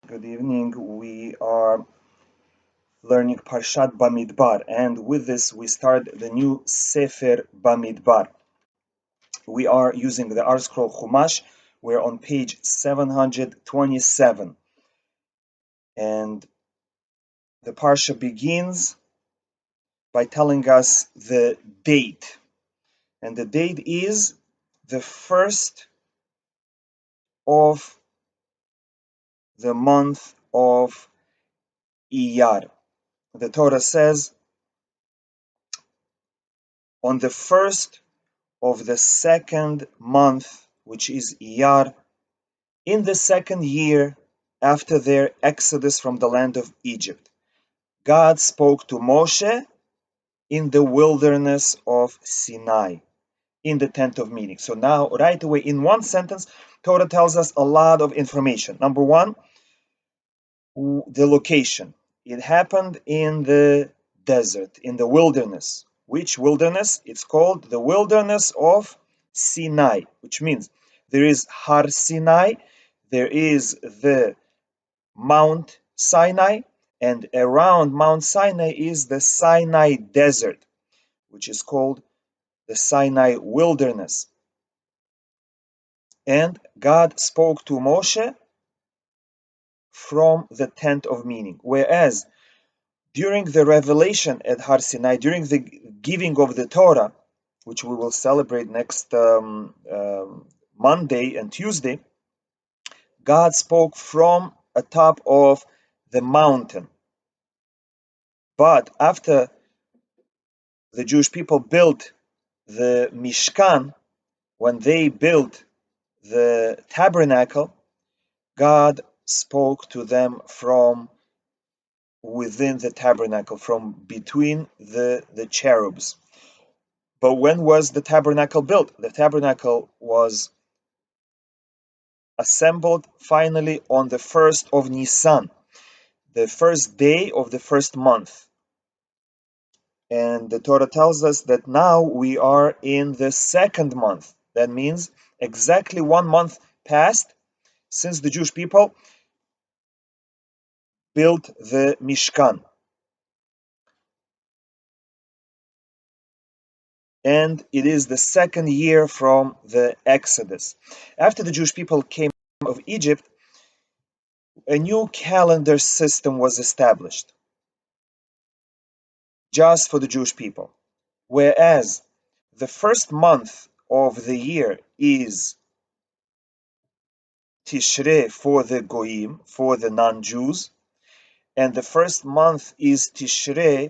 Good evening. We are learning Parshat Bamidbar, and with this we start the new Sefer Bamidbar. We are using the Art Scroll Chumash. We're on page 727, and the Parsha begins by telling us the date, and the date is the first of the month of Iyar. The Torah says, on the first of the second month, which is Iyar, in the second year after their exodus from the land of Egypt, God spoke to Moshe in the wilderness of Sinai, in the tent of meeting. So now, right away, in one sentence, Torah tells us a lot of information. Number one, the location. It happened in the desert, in the wilderness. Which wilderness? It's called the wilderness of Sinai, which means there is Har Sinai, there is the Mount Sinai, and around Mount Sinai is the Sinai Desert, which is called the Sinai Wilderness. And God spoke to Moshe from the tent of meeting, whereas during the revelation at Har Sinai, during the giving of the Torah, which we will celebrate next Monday and Tuesday, God spoke from atop of the mountain. But after the Jewish people built the Mishkan, when they built the tabernacle, God spoke to them from within the tabernacle, from between the cherubs. But when was the tabernacle built? The tabernacle was assembled finally on the 1st of Nisan, the first day of the first month. And the Torah tells us that now we are in the second month. That means exactly 1 month passed since the Jewish people built the Mishkan. And it is the second year from the Exodus. After the Jewish people came out of Egypt, a new calendar system was established just for the Jewish people. Whereas the first month of the year is Tishrei for the Goyim, for the non-Jews, and the first month is Tishrei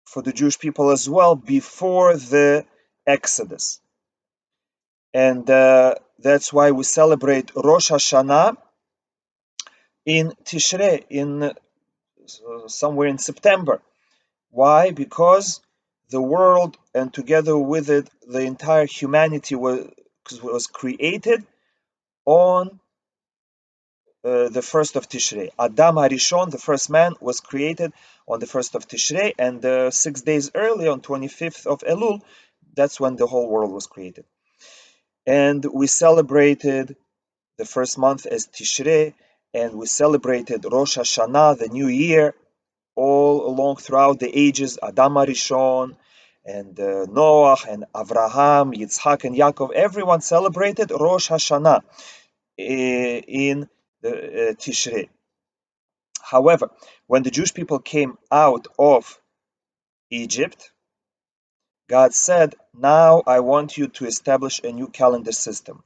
for the Jewish people as well before the Exodus. And that's why we celebrate Rosh Hashanah in Tishrei, in somewhere in September. Why? Because the world, and together with it, the entire humanity was created on the first of Tishrei. Adam Harishon, the first man, was created on the first of Tishrei, and 6 days early, on 25th of Elul, that's when the whole world was created. And we celebrated the first month as Tishrei, and we celebrated Rosh Hashanah, the new year, all along throughout the ages. Adam Harishon and Noah and Avraham, Yitzhak and Yaakov, everyone celebrated Rosh Hashanah in the Tishrei. However, when the Jewish people came out of Egypt, God said, now I want you to establish a new calendar system.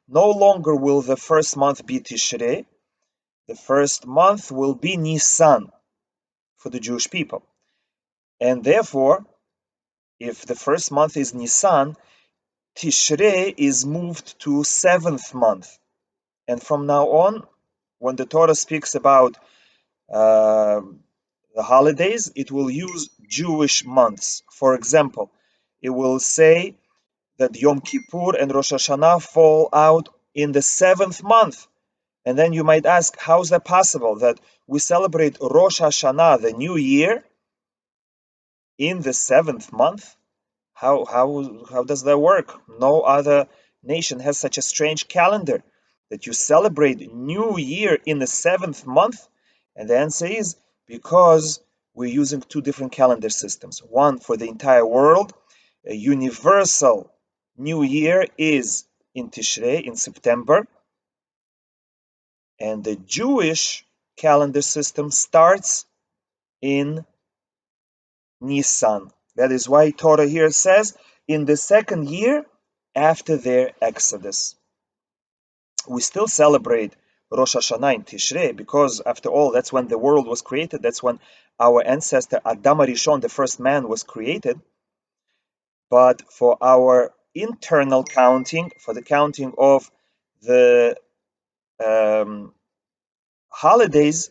No longer will the first month be Tishrei, the first month will be Nisan for the Jewish people. And therefore, if the first month is Nisan, Tishrei is moved to 7th month. And from now on, when the Torah speaks about the holidays, it will use Jewish months. For example, it will say that Yom Kippur and Rosh Hashanah fall out in the 7th month. And then you might ask, how is that possible that we celebrate Rosh Hashanah, the new year, in the 7th month? How does that work? No other nation has such a strange calendar. that you celebrate New Year in the 7th month? And the answer is because we're using two different calendar systems. One for the entire world, a universal New Year is in Tishrei, in September, and the Jewish calendar system starts in Nisan. That is why Torah here says in the 2nd year after their exodus. We still celebrate Rosh Hashanah in Tishrei because, after all, that's when the world was created. That's when our ancestor Adam Arishon, the first man, was created. But for our internal counting, for the counting of the holidays,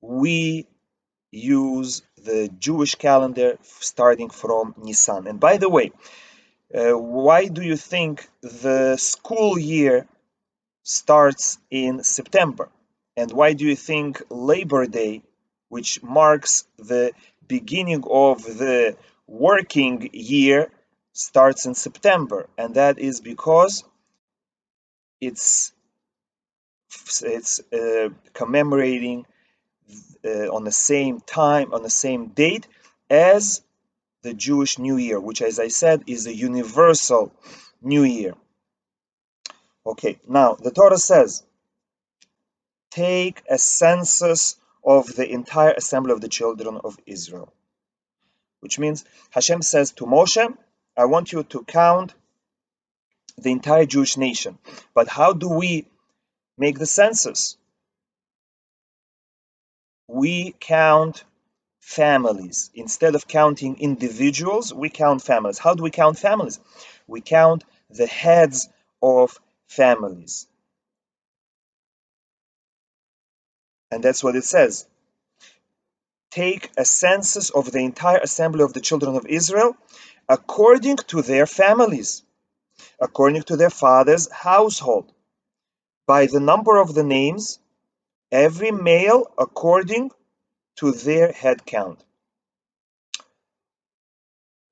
we use the Jewish calendar starting from Nisan. And by the way, why do you think the school year starts in September? And why do you think Labor Day, which marks the beginning of the working year, starts in September? And that is because it's commemorating on the same time, on the same date as the Jewish New Year, which, as I said, is a universal New Year. Okay, now the Torah says, take a census of the entire assembly of the children of Israel. Which means Hashem says to Moshe, I want you to count the entire Jewish nation. But how do we make the census? We count families. Instead of counting individuals, we count families. How do we count families? We count the heads of families. And that's what it says. Take a census of the entire assembly of the children of Israel according to their families, according to their father's household, by the number of the names, every male according to their head count.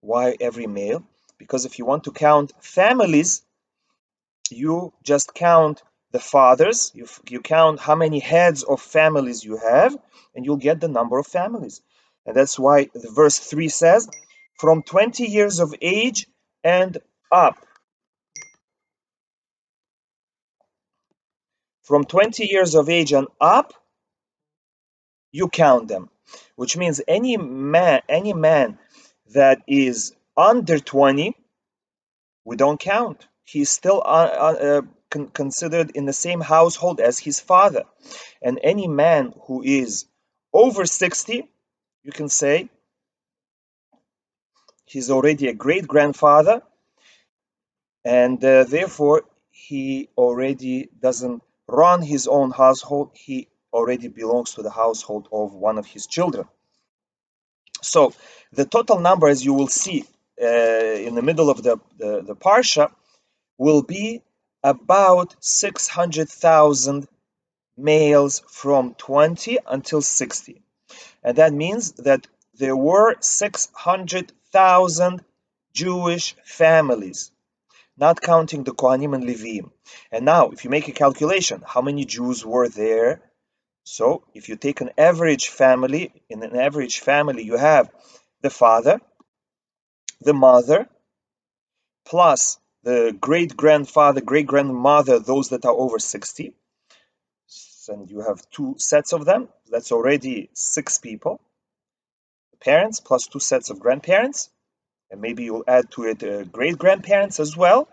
Why every male? Because if you want to count families, you just count the fathers, you count how many heads of families you have, and you'll get the number of families. And that's why the verse 3 says, from 20 years of age and up. From 20 years of age and up, you count them. Which means any man that is under 20, we don't count. He's still considered in the same household as his father. And any man who is over 60, you can say he's already a great grandfather, and therefore he already doesn't run his own household. He already belongs to the household of one of his children. So the total number, as you will see in the middle of the Parsha, will be about 600,000 males from 20 until 60. And that means that there were 600,000 Jewish families, not counting the Kohanim and Levim. And now, if you make a calculation, how many Jews were there? So, if you take an average family, in an average family, you have the father, the mother, plus the great-grandfather, great-grandmother, those that are over 60. And you have two sets of them. That's already 6 people. Parents plus 2 sets of grandparents. And maybe you'll add to it great-grandparents as well.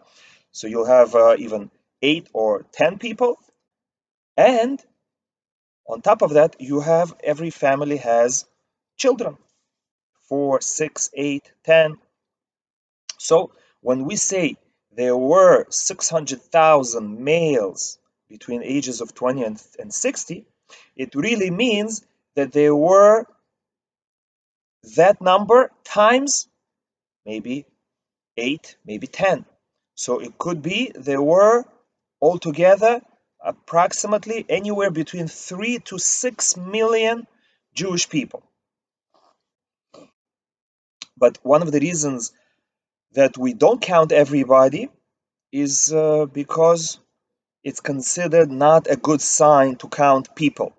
So you'll have even 8 or 10 people. And on top of that, you have every family has children. 4, 6, 8, 10. So when we say there were 600,000 males between ages of 20 and 60, it really means that there were that number times maybe 8, maybe 10. So it could be there were altogether approximately anywhere between 3 to 6 million Jewish people. But one of the reasons that we don't count everybody is because it's considered not a good sign to count people.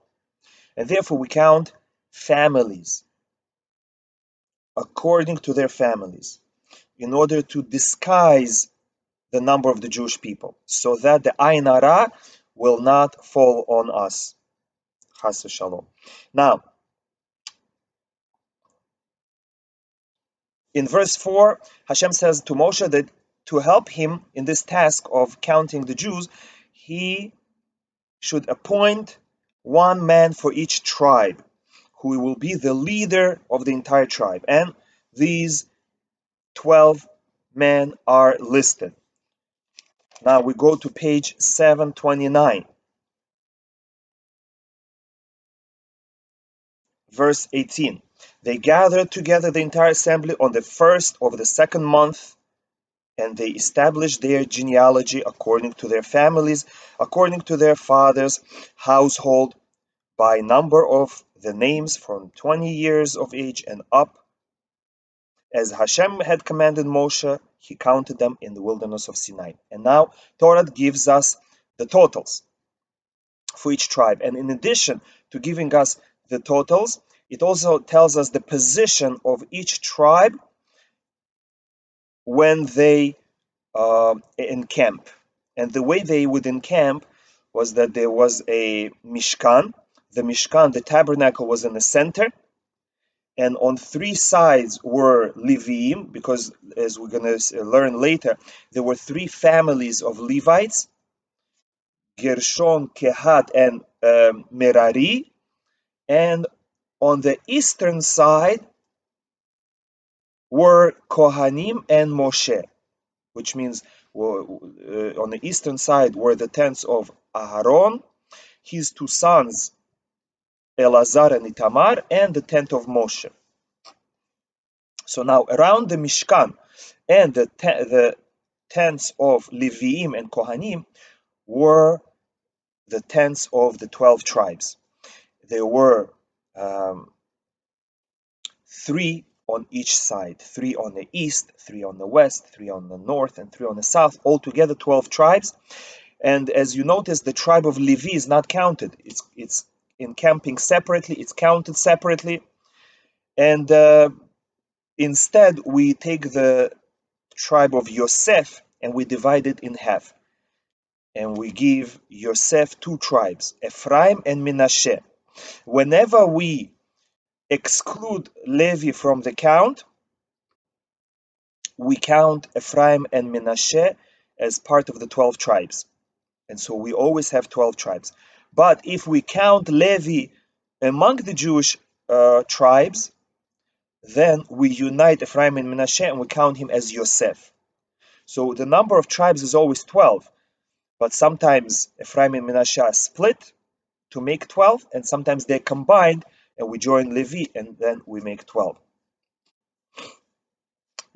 And therefore we count families according to their families in order to disguise the number of the Jewish people so that the Ayin Hara will not fall on us. Chas v'shalom. Now, in verse 4, Hashem says to Moshe that to help him in this task of counting the Jews, he should appoint one man for each tribe, who will be the leader of the entire tribe. And these 12 men are listed. Now we go to page 729, verse 18. They gathered together the entire assembly on the first of the second month, and they established their genealogy according to their families, according to their fathers' household, by number of the names from 20 years of age and up. As Hashem had commanded Moshe, he counted them in the wilderness of Sinai. And now Torah gives us the totals for each tribe. And in addition to giving us the totals, it also tells us the position of each tribe when they encamp. And the way they would encamp was that there was a Mishkan. The Mishkan, the tabernacle, was in the center, and on three sides were Leviim, because as we're going to learn later, there were three families of Levites, Gershon, Kehat, and Merari. And on the eastern side were Kohanim and Moshe, which means on the eastern side were the tents of Aharon, his two sons, Elazar and Itamar, and the tent of Moshe. So now around the Mishkan and the tents of Leviim and Kohanim were the tents of the 12 tribes. There were three on each side, three on the east, three on the west, three on the north, and three on the south, altogether 12 tribes. And as you notice, the tribe of Levi is not counted. It's encamping separately, it's counted separately. And instead, we take the tribe of Yosef and we divide it in half. And we give Yosef two tribes, Ephraim and Menashe. Whenever we exclude Levi from the count, we count Ephraim and Menashe as part of the 12 tribes. And so we always have 12 tribes. But if we count Levi among the Jewish tribes, then we unite Ephraim and Menashe and we count him as Yosef. So the number of tribes is always 12, but sometimes Ephraim and Menashe are split to make 12, and sometimes they're combined and we join Levi and then we make 12.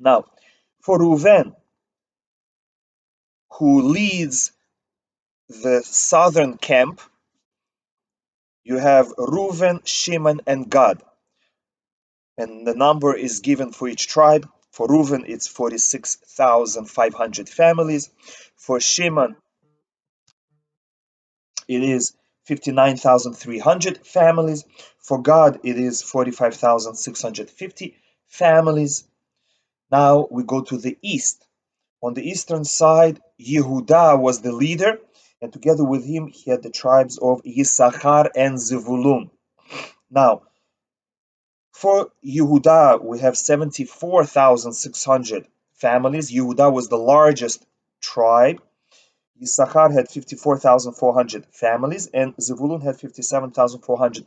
Now, for Reuven, who leads the southern camp, you have Reuven, Shimon, and Gad. And the number is given for each tribe. For Reuven, it's 46,500 families. For Shimon, it is 59,300 families. For Gad, it is 45,650 families. Now we go to the east. On the eastern side, Yehuda was the leader, and together with him, he had the tribes of Yisachar and Zevulun. Now, for Yehuda, we have 74,600 families. Yehuda was the largest tribe. Yisachar had 54,400 families, and Zevulun had 57,400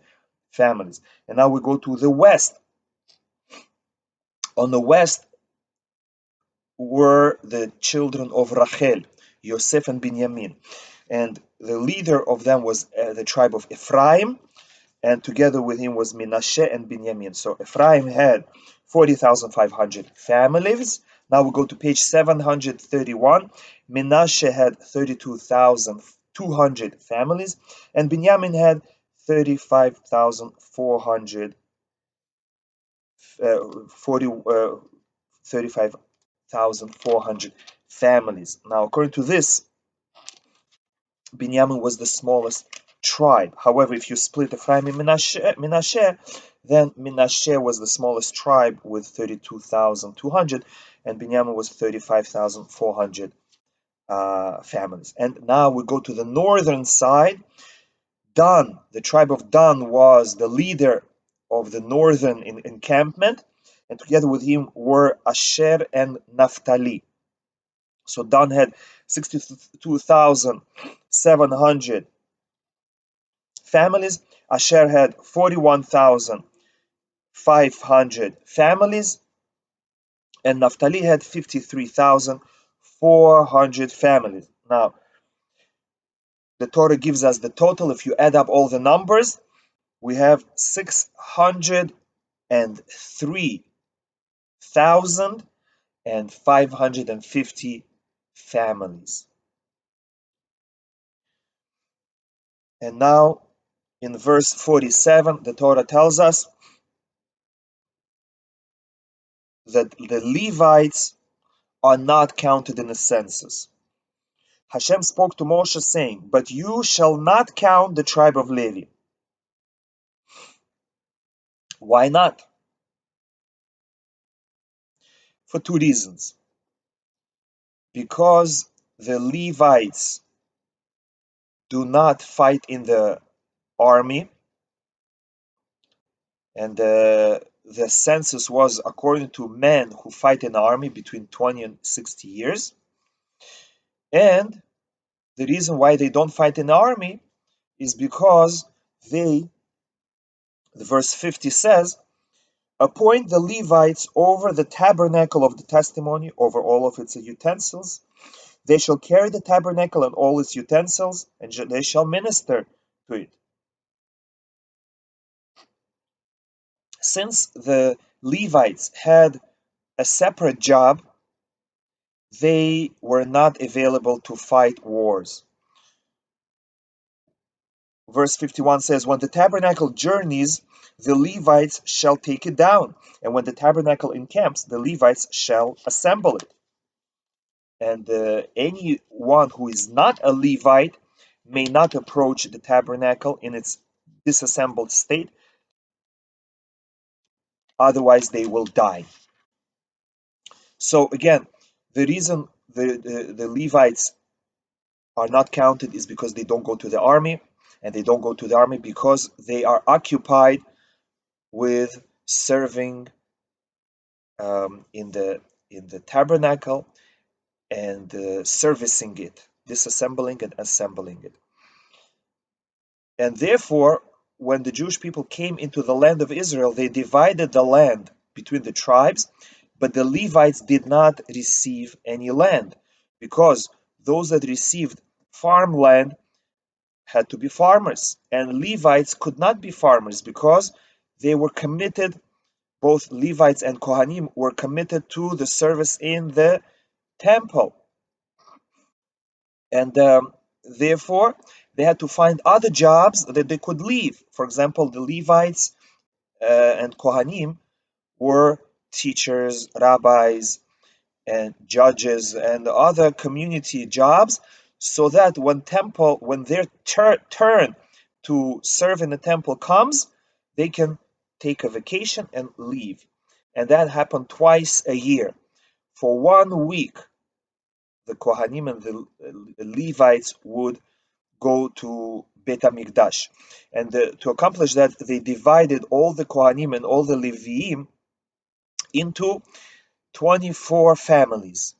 families. And now we go to the west. On the west were the children of Rachel, Yosef and Binyamin. And the leader of them was the tribe of Ephraim, and together with him was Menashe and Binyamin. So Ephraim had 40,500 families. Now we go to page 731. Menashe had 32,200 families, and Binyamin had 35,400 35,400 families. Now, according to this, Binyamin was the smallest tribe. However, if you split Ephraim and Menashe, then Menashe was the smallest tribe with 32,200, and Binyamin was 35,400 families. And now we go to the northern side. Dan, the tribe of Dan, was the leader of the northern encampment, and together with him were Asher and Naphtali. So Dan had 62,700 families. Asher had 41,500 families, and Naphtali had 53,400 families. Now, the Torah gives us the total. If you add up all the numbers, we have 603,550 families. And now, in verse 47, the Torah tells us that the Levites are not counted in the census. Hashem spoke to Moshe saying, "But you shall not count the tribe of Levi." Why not? For two reasons. Because the Levites do not fight in the army, and the census was according to men who fight in the army between 20 and 60 years. And the reason why they don't fight in the army is because the verse 50 says, "Appoint the Levites over the tabernacle of the testimony, over all of its utensils. They shall carry the tabernacle and all its utensils, and they shall minister to it." Since the Levites had a separate job, they were not available to fight wars. Verse 51 says, "When the tabernacle journeys, the Levites shall take it down, and when the tabernacle encamps, the Levites shall assemble it." And anyone who is not a Levite may not approach the tabernacle in its disassembled state, otherwise they will die. So again, the reason the Levites are not counted is because they don't go to the army, and they don't go to the army because they are occupied with serving in the tabernacle and servicing it, disassembling and assembling it. And therefore, when the Jewish people came into the land of Israel, they divided the land between the tribes, but the Levites did not receive any land, because those that received farmland had to be farmers, and Levites could not be farmers because they were committed. Both Levites and Kohanim were committed to the service in the temple, and therefore they had to find other jobs that they could leave. For example, the Levites and Kohanim were teachers, rabbis, and judges, and other community jobs, so that when their turn to serve in the temple comes, they can take a vacation and leave. And that happened twice a year. For 1 week, the Kohanim and the Levites would go to Bet HaMikdash. And to accomplish that, they divided all the Kohanim and all the Leviim into 24 families,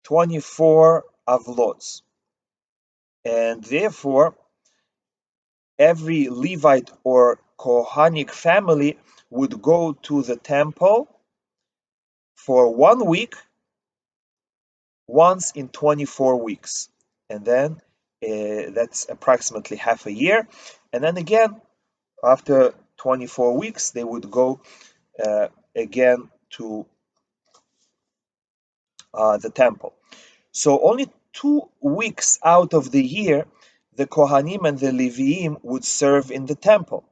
24 avlots. And therefore, every Levite or Kohanic family would go to the temple for 1 week, once in 24 weeks. And then that's approximately half a year. And then again, after 24 weeks, they would go again to the temple. So only 2 weeks out of the year, the Kohanim and the Leviim would serve in the temple.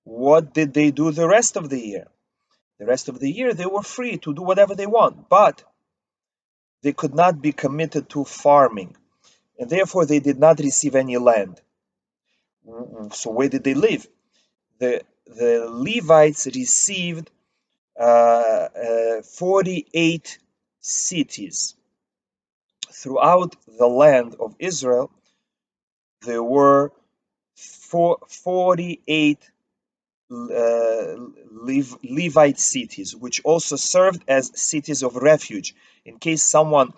What did they do the rest of the year? The rest of the year, they were free to do whatever they want, but they could not be committed to farming. and therefore they did not receive any land. So where did they live? The Levites received 48 cities throughout the land of Israel. There were 48 Levite cities, which also served as cities of refuge. In case someone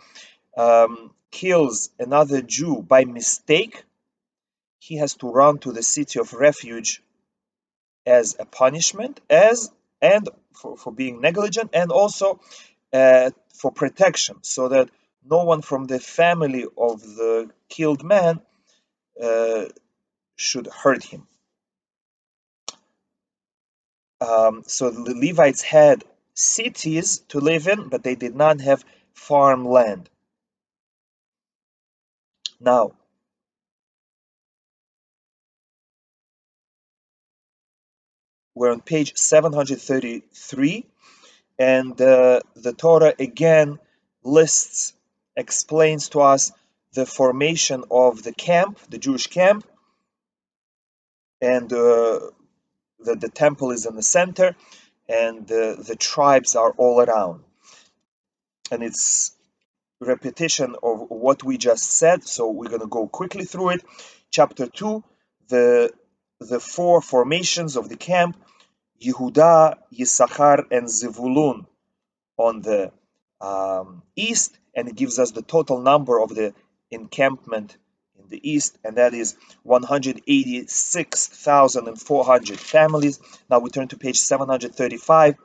kills another Jew by mistake, he has to run to the city of refuge as a punishment, and for being negligent, and also for protection, so that no one from the family of the killed man should hurt him. So the Levites had cities to live in, but they did not have farmland. Now, we're on page 733, and the Torah again explains to us the formation of the camp, the Jewish camp, and the temple is in the center, and the tribes are all around. And it's repetition of what we just said, so we're going to go quickly through it. Chapter 2, the four formations of the camp: Yehuda, Yisachar, and Zevulun on the east, and it gives us the total number of the encampment in the east, and that is 186,400 families. Now we turn to page 735.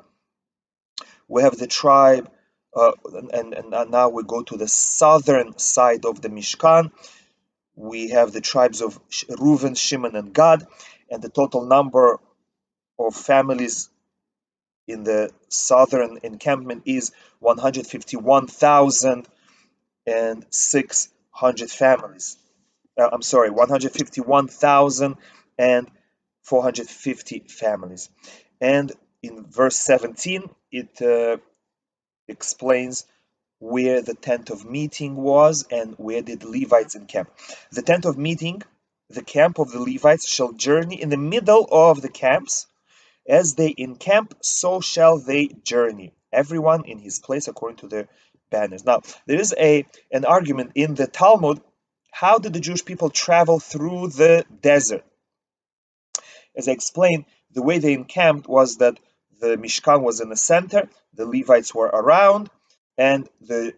We have the tribe, and now we go to the southern side of the Mishkan. We have the tribes of Reuven, Shimon, and Gad, and the total number of families in the southern encampment is 151,600 families. 151,450 families. And in verse 17, it explains where the tent of meeting was and where did Levites encamp. The tent of meeting, the camp of the Levites, shall journey in the middle of the camps. As they encamp, so shall they journey, everyone in his place according to their banners. Now, there is an argument in the Talmud. How did the Jewish people travel through the desert? As I explained, the way they encamped was that the Mishkan was in the center, the Levites were around, and the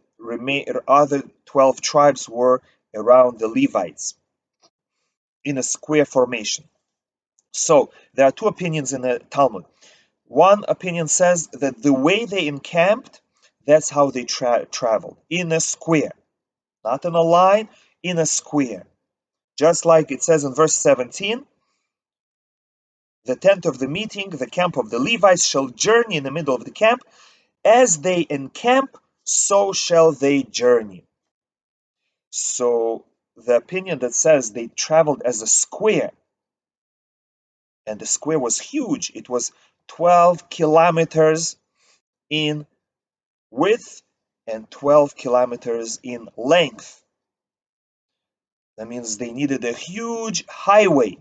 other 12 tribes were around the Levites in a square formation. So there are two opinions in the Talmud. One opinion says that the way they encamped, that's how they traveled, in a square, not in a line, in a square. Just like it says in verse 17, the tent of the meeting, the camp of the Levites, shall journey in the middle of the camp. As they encamp, so shall they journey. So the opinion that says they traveled as a square, and the square was huge, it was 12 kilometers in width and 12 kilometers in length. That means they needed a huge highway,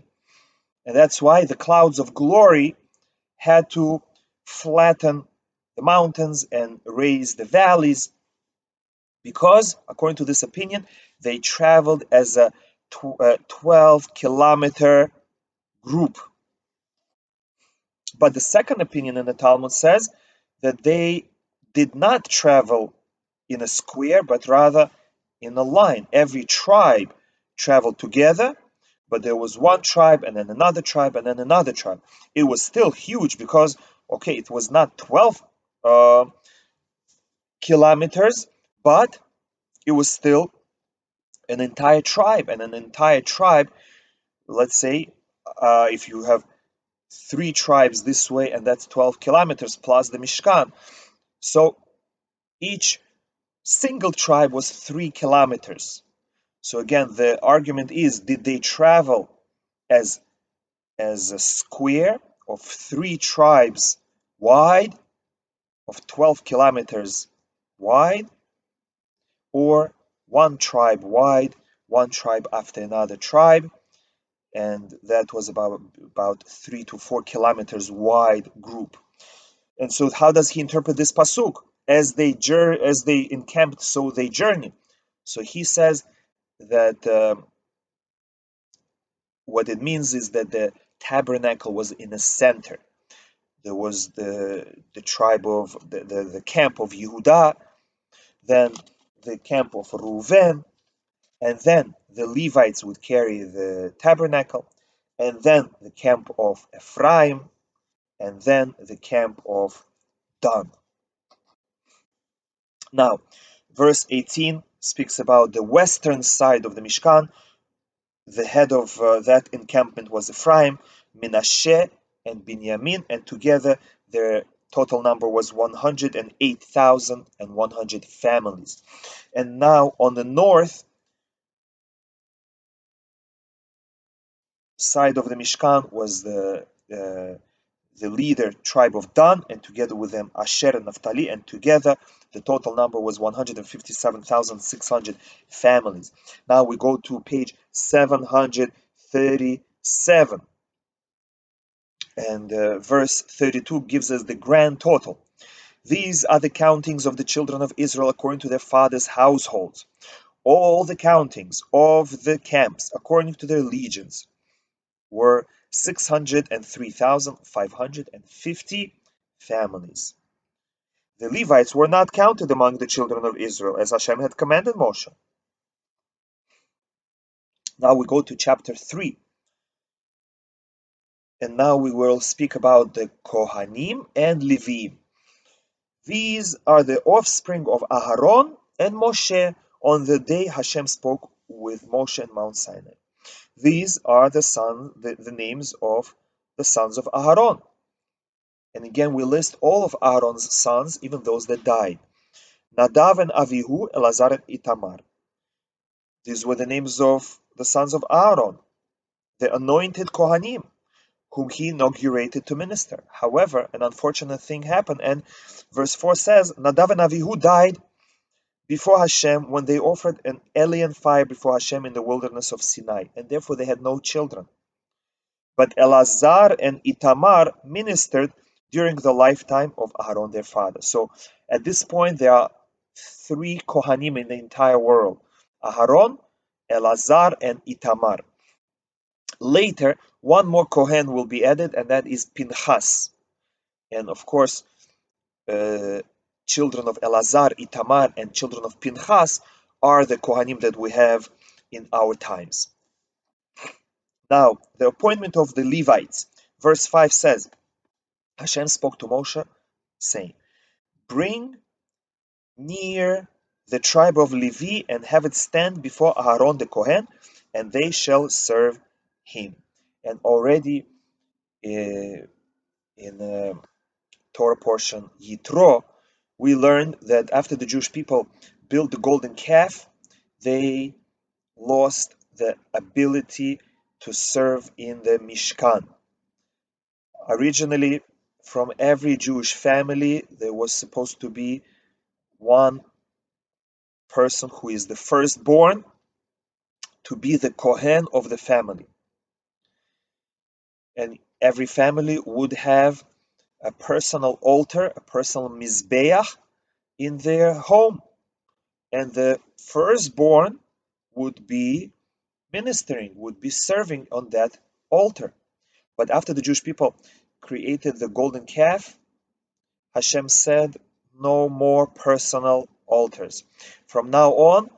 and that's why the clouds of glory had to flatten the mountains and raise the valleys, because according to this opinion they traveled as a 12-kilometer group. But the second opinion in the Talmud says that they did not travel in a square, but rather in a line. Every tribe traveled together, but there was one tribe and then another tribe and then another tribe. It was still huge because, okay, it was not 12 kilometers, but it was still an entire tribe. And an entire tribe, let's say, if you have 3 tribes this way, and that's 12 kilometers plus the Mishkan. So each single tribe was 3 kilometers. So again, the argument is, did they travel as a square of 3 tribes wide, of 12 kilometers wide, or 1 tribe wide one tribe after another tribe, and that was about 3 to 4 kilometers wide group. And so, how does he interpret this pasuk? As they encamped, so they journeyed. So he says that what it means is that the tabernacle was in the center. There was the tribe of the camp of Yehuda, then the camp of Reuven, and then the Levites would carry the tabernacle, and then the camp of Ephraim, and then the camp of Dan. Now, verse 18 speaks about the western side of the Mishkan. The head of that encampment was Ephraim, Menashe, and Binyamin, and together their total number was 108,100 families. And now on the north side of the Mishkan was the leader tribe of Dan, and together with them Asher and Naphtali, and together the total number was 157,600 families. Now we go to page 737, and verse 32 gives us the grand total. These are the countings of the children of Israel according to their fathers' households. All the countings of the camps according to their legions were 603,550 families. The Levites were not counted among the children of Israel, as Hashem had commanded Moshe. Now we go to chapter 3. And now we will speak about the Kohanim and Levim. These are the offspring of Aharon and Moshe on the day Hashem spoke with Moshe in Mount Sinai. These are the names of the sons of Aharon. And again, we list all of Aaron's sons, even those that died. Nadav and Avihu, Elazar and Itamar. These were the names of the sons of Aaron, the anointed Kohanim, whom he inaugurated to minister. However, an unfortunate thing happened, and verse 4 says, Nadav and Avihu died before Hashem when they offered an alien fire before Hashem in the wilderness of Sinai, and therefore they had no children. But Elazar and Itamar ministered during the lifetime of Aaron, their father. So at this point, there are 3 Kohanim in the entire world: Aharon, Elazar, and Itamar. Later, one more Kohen will be added, and that is Pinchas. And of course, children of Elazar, Itamar, and children of Pinchas are the Kohanim that we have in our times. Now, the appointment of the Levites. Verse 5 says, Hashem spoke to Moshe, saying, Bring near the tribe of Levi and have it stand before Aaron the Kohen, and they shall serve him. And already in Torah portion Yitro, we learned that after the Jewish people built the golden calf, they lost the ability to serve in the Mishkan. Originally, from every Jewish family, there was supposed to be one person who is the firstborn to be the Kohen of the family. And every family would have a personal altar, a personal mizbeach in their home. And the firstborn would be ministering, would be serving on that altar. But after the Jewish people created the golden calf, Hashem said, no more personal altars. From now on,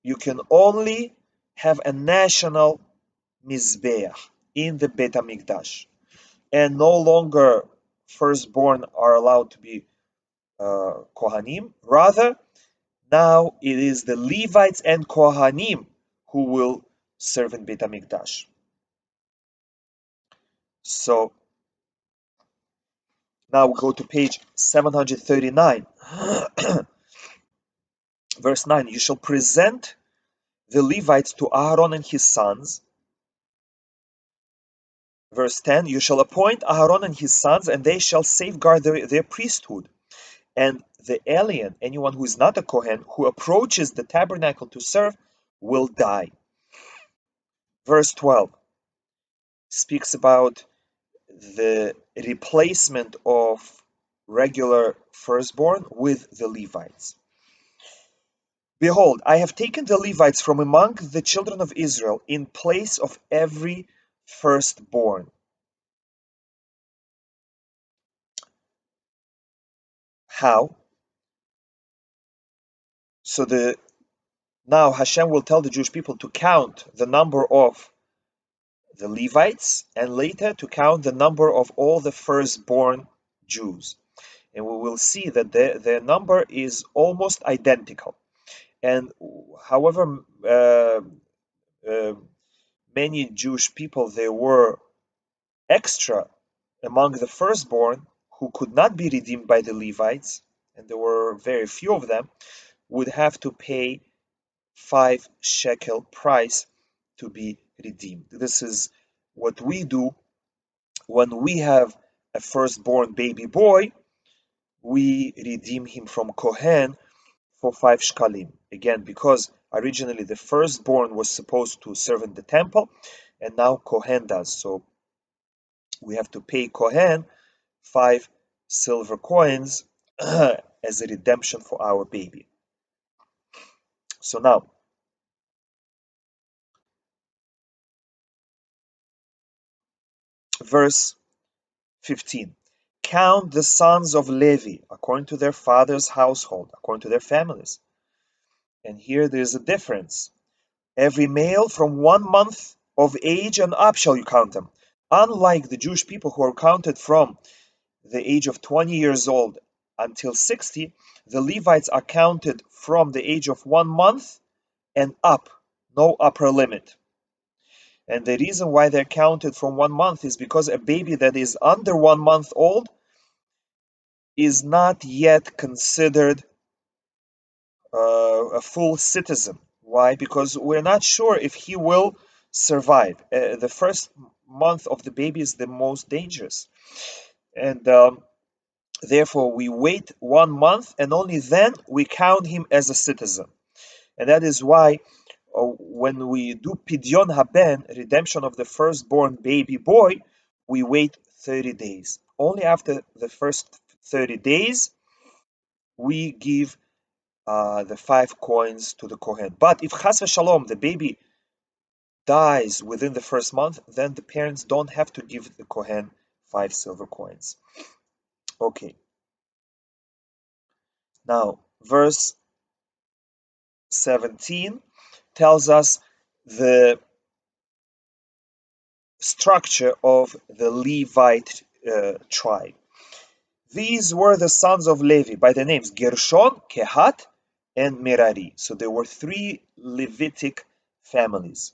you can only have a national mizbeach in the Beit HaMikdash. And no longer firstborn are allowed to be Kohanim. Rather, now it is the Levites and Kohanim who will serve in Beit HaMikdash. So, now we go to page 739. Verse 9, you shall present the Levites to Aaron and his sons. Verse 10, you shall appoint Aaron and his sons, and they shall safeguard their priesthood. And the alien, anyone who is not a Kohen, who approaches the tabernacle to serve, will die. Verse 12 speaks about the replacement of regular firstborn with the Levites. Behold, I have taken the Levites from among the children of Israel in place of every firstborn. How? So now Hashem will tell the Jewish people to count the number of the Levites and later to count the number of all the firstborn Jews. And we will see that their number is almost identical. And however uh, many Jewish people there were extra among the firstborn who could not be redeemed by the Levites, and there were very few of them, would have to pay 5 shekel price to be redeemed. This is what we do when we have a firstborn baby boy. We redeem him from Kohen for 5 shekalim. Again, because originally the firstborn was supposed to serve in the temple, and now Kohen does. So we have to pay Kohen 5 silver coins as a redemption for our baby. So now, verse 15. Count the sons of Levi according to their father's household, according to their families. And here there is a difference. Every male from 1 month of age and up shall you count them. Unlike the Jewish people who are counted from the age of 20 years old until 60, the Levites are counted from the age of 1 month and up, no upper limit. And the reason why they're counted from 1 month is because a baby that is under 1 month old is not yet considered a full citizen. Why? Because we're not sure if he will survive. The first month of the baby is the most dangerous. And therefore, we wait 1 month and only then we count him as a citizen. And that is why when we do Pidyon Haben, redemption of the firstborn baby boy, we wait 30 days. Only after the first 30 days, we give the 5 coins to the Kohen. But if Chas v'Shalom, the baby dies within the first month, then the parents don't have to give the Kohen 5 silver coins. Okay. Now, verse 17 tells us the structure of the Levite tribe. These were the sons of Levi by the names Gershon, Kehat, and Merari. So there were 3 Levitic families.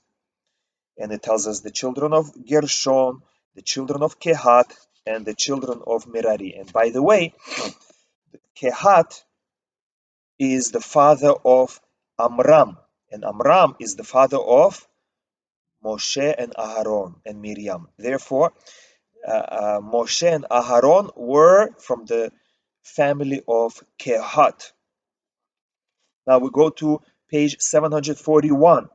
And it tells us the children of Gershon, the children of Kehat, and the children of Merari. And by the way, Kehat is the father of Amram, and Amram is the father of Moshe and Aharon and Miriam. Therefore, Moshe and Aharon were from the family of Kehat. Now we go to page 741,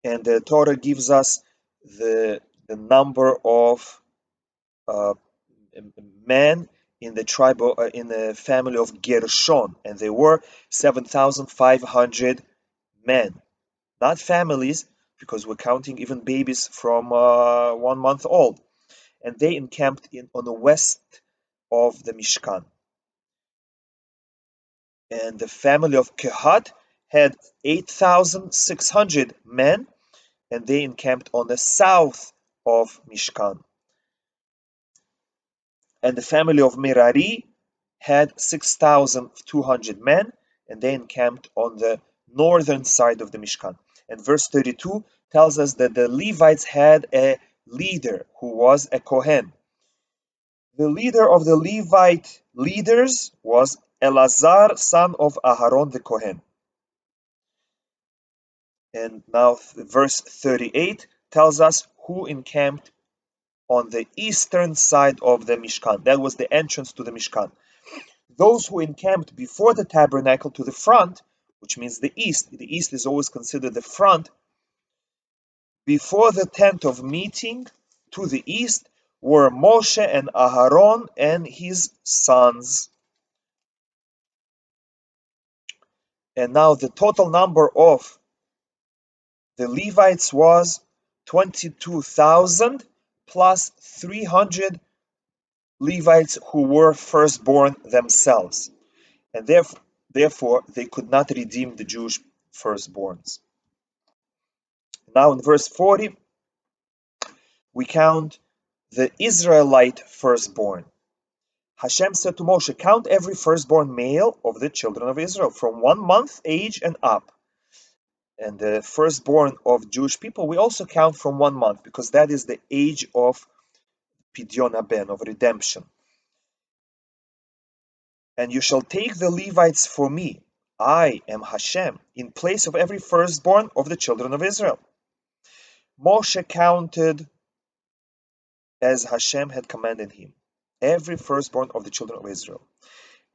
and the Torah gives us the number of men in the tribe in the family of Gershon, and they were 7,500 men, not families, because we're counting even babies from 1 month old. And they encamped on the west of the Mishkan. And the family of Kehat had 8,600 men, and they encamped on the south of Mishkan. And the family of Merari had 6,200 men, and they encamped on the northern side of the Mishkan. And verse 32 tells us that the Levites had a leader who was a Kohen. The leader of the Levite leaders was Elazar, son of Aharon the Kohen. And now verse 38 tells us who encamped on the eastern side of the Mishkan. That was the entrance to the Mishkan. Those who encamped before the tabernacle to the front which means the east. The east is always considered the front. Before the tent of meeting, to the east, were Moshe and Aharon and his sons. And now the total number of the Levites was 22,000 plus 300 Levites who were firstborn themselves. And therefore they could not redeem the Jewish firstborns. Now in verse 40, we count the Israelite firstborn. Hashem said to Moshe, count every firstborn male of the children of Israel from 1 month age and up. And the firstborn of Jewish people, we also count from 1 month, because that is the age of Pidyon Haben, of redemption. And you shall take the Levites for me. I am Hashem, in place of every firstborn of the children of Israel. Moshe counted as Hashem had commanded him, every firstborn of the children of Israel.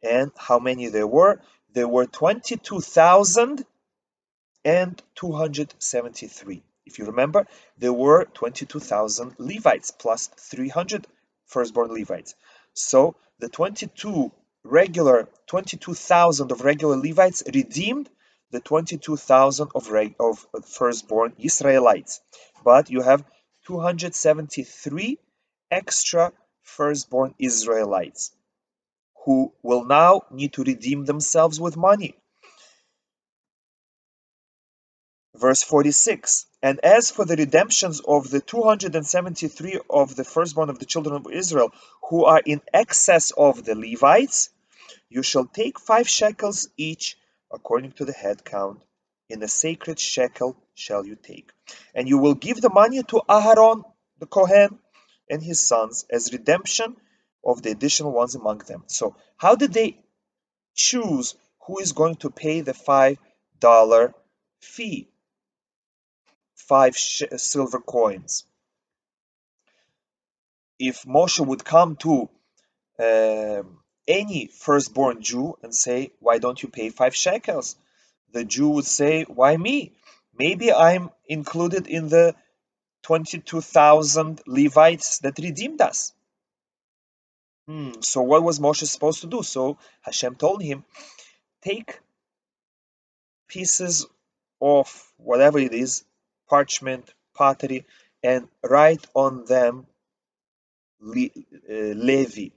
And how many there were? There were 22,273. If you remember, there were 22,000 Levites plus 300 firstborn Levites. So the 22,000 of regular Levites redeemed the 22,000 of firstborn Israelites. But you have 273 extra firstborn Israelites who will now need to redeem themselves with money. Verse 46, and as for the redemptions of the 273 of the firstborn of the children of Israel who are in excess of the Levites, you shall take 5 shekels each according to the head count. In a sacred shekel shall you take. And you will give the money to Aharon the Kohen and his sons as redemption of the additional ones among them. So how did they choose who is going to pay the $5 fee? 5 silver coins. If Moshe would come to any firstborn Jew and say, why don't you pay 5 shekels? The Jew would say, why me? Maybe I'm included in the 22,000 Levites that redeemed us. So what was Moshe supposed to do? So Hashem told him, take pieces of whatever it is, parchment, pottery, and write on them Levi,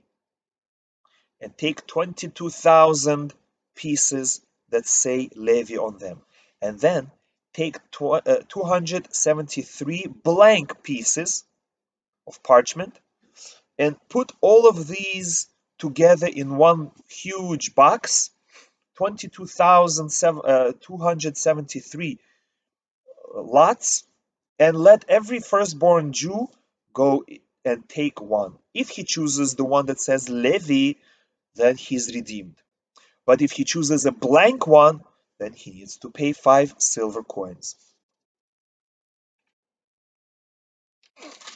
and take 22,000 pieces that say Levi on them, and then take 273 blank pieces of parchment and put all of these together in one huge box, 22,273 lots, and let every firstborn Jew go and take one. If he chooses the one that says Levi, then he's redeemed. But if he chooses a blank one, then he needs to pay 5 silver coins.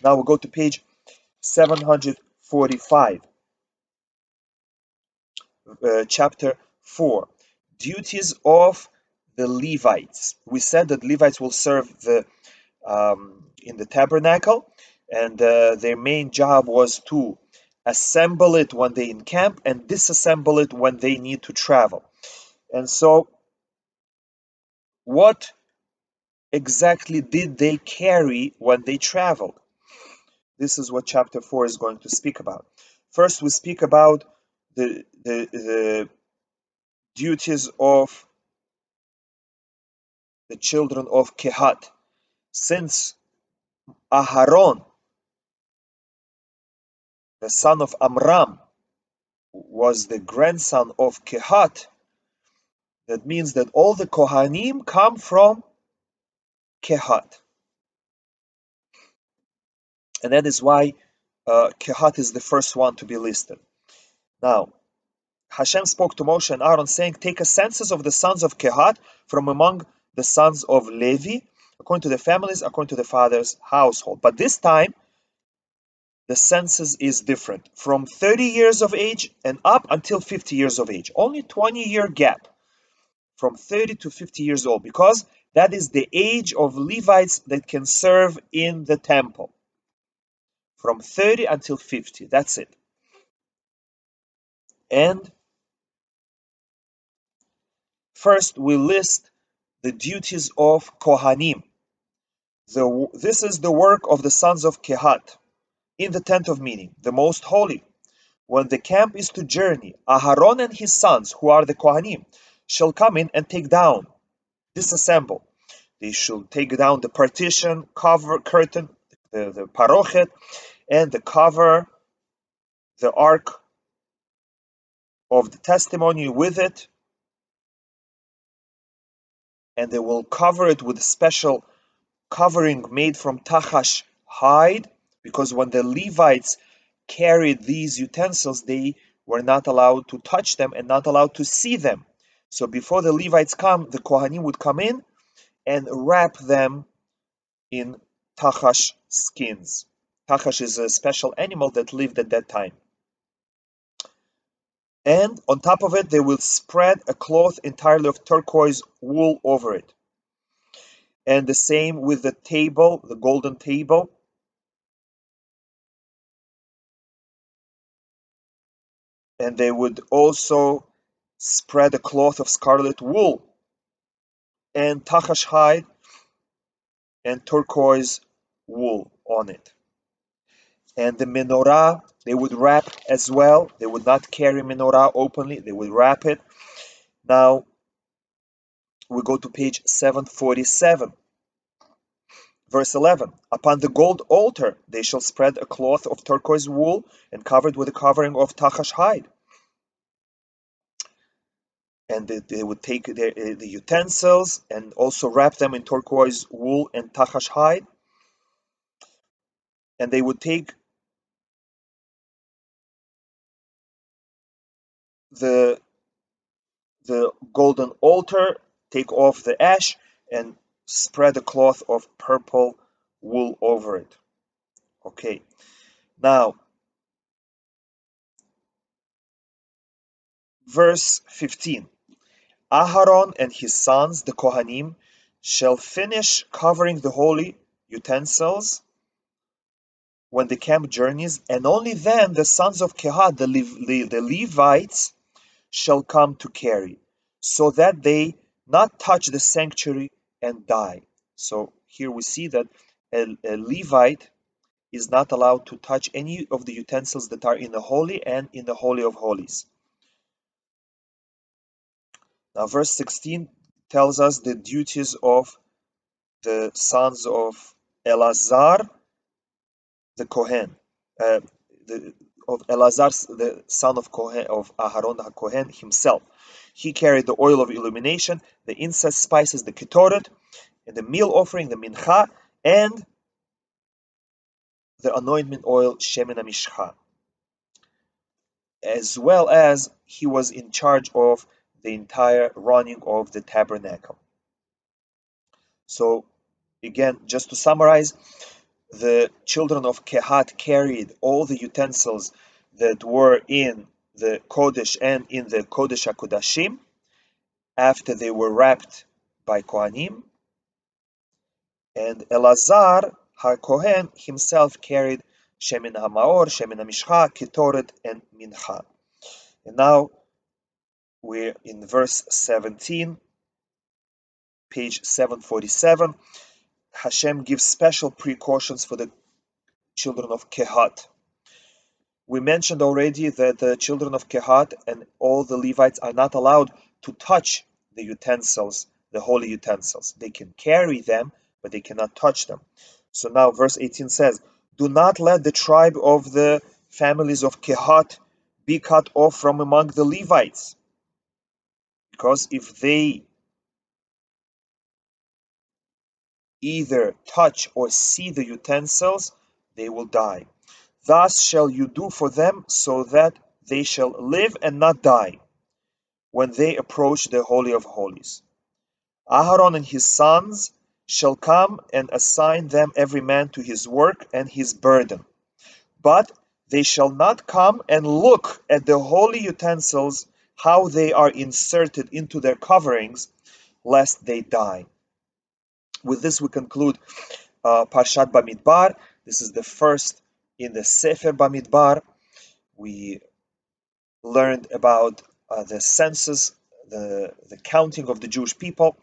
Now we'll go to page 745, chapter 4, duties of the Levites. We said that Levites will serve in the tabernacle, and their main job was to assemble it when they encamp and disassemble it when they need to travel. And so what exactly did they carry when they traveled? This is what chapter 4 is going to speak about. First, we speak about the duties of the children of Kehat. Since Aharon, the son of Amram, was the grandson of Kehat, that means that all the Kohanim come from Kehat. And that is why Kehat is the first one to be listed. Now, Hashem spoke to Moshe and Aaron, saying, take a census of the sons of Kehat from among the sons of Levi, according to the families, according to the father's household. But this time, the census is different. From 30 years of age and up until 50 years of age. Only 20-year gap from 30 to 50 years old, because that is the age of Levites that can serve in the temple. From 30 until 50, that's it. And first we list the duties of Kohanim. This is the work of the sons of Kehat in the tent of meeting, the most holy. When the camp is to journey, Aharon and his sons, who are the Kohanim, shall come in and take down, disassemble. They shall take down the partition, cover, curtain, the parochet, and the cover, the ark of the testimony with it, and they will cover it with a special covering made from tachash hide, because when the Levites carried these utensils, they were not allowed to touch them and not allowed to see them. So before the Levites come, the Kohanim would come in and wrap them in tachash skins. Tachash is a special animal that lived at that time. And on top of it, they will spread a cloth entirely of turquoise wool over it. And the same with the table, the golden table. And they would also spread a cloth of scarlet wool and tachash hide and turquoise wool on it. And the menorah, they would wrap as well. They would not carry menorah openly, they would wrap it. Now, we go to page 747. Verse 11, upon the gold altar they shall spread a cloth of turquoise wool and covered with a covering of tachash hide. And they would take the utensils and also wrap them in turquoise wool and tachash hide. And they would take the golden altar, take off the ash, and spread a cloth of purple wool over it. Okay, now verse 15. Aharon and his sons, the Kohanim, shall finish covering the holy utensils when the camp journeys, and only then the sons of Kehat, the Levites, shall come to carry, so that they not touch the sanctuary and die. So here we see that a Levite is not allowed to touch any of the utensils that are in the holy and in the Holy of Holies. Now verse 16 tells us the duties of the sons of Elazar, the Kohen, of Elazar, the son of Kohen, of Aharon HaKohen himself. He carried the oil of illumination, the incense spices, the ketoret, and the meal offering, the mincha, and the anointment oil, shemen hamishcha. As well as he was in charge of the entire running of the tabernacle. So again, just to summarize, the children of Kehat carried all the utensils that were in the Kodesh and in the Kodesh HaKodashim after they were wrapped by Kohanim, and Elazar HaKohen himself carried Shemen HaMaor, Shemen HaMishcha, Ketoret, and Mincha. And now we're in verse 17, page 747. Hashem gives special precautions for the children of Kehat. We mentioned already that the children of Kehat and all the Levites are not allowed to touch the utensils, the holy utensils. They can carry them, but they cannot touch them. So now verse 18 says, do not let the tribe of the families of Kehat be cut off from among the Levites, because if they either touch or see the utensils, they will die. Thus shall you do for them, so that they shall live and not die when they approach the Holy of Holies. Aharon and his sons shall come and assign them every man to his work and his burden. But they shall not come and look at the holy utensils how they are inserted into their coverings, lest they die. With this, we conclude Parshat Bamidbar. This is the first in the Sefer Bamidbar. We learned about the census, the counting of the Jewish people,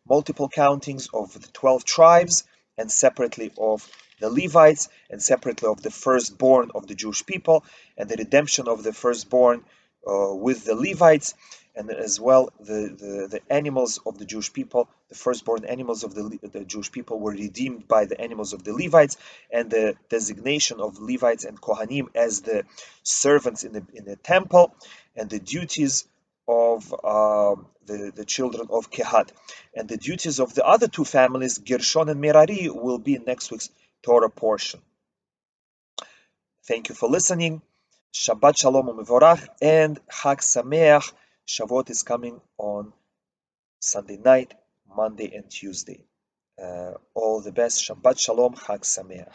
multiple countings of the 12 tribes, and separately of the Levites, and separately of the firstborn of the Jewish people, and the redemption of the firstborn with the Levites, and as well the animals of the Jewish people, the firstborn animals of the Jewish people were redeemed by the animals of the Levites, and the designation of Levites and Kohanim as the servants in the temple, and the duties of the children of Kehat. And the duties of the other two families, Gershon and Merari, will be in next week's Torah portion. Thank you for listening. Shabbat Shalom u'mevorach and Chag Sameach. Shavuot is coming on Sunday night, Monday and Tuesday. All the best. Shabbat Shalom, Chag Sameach.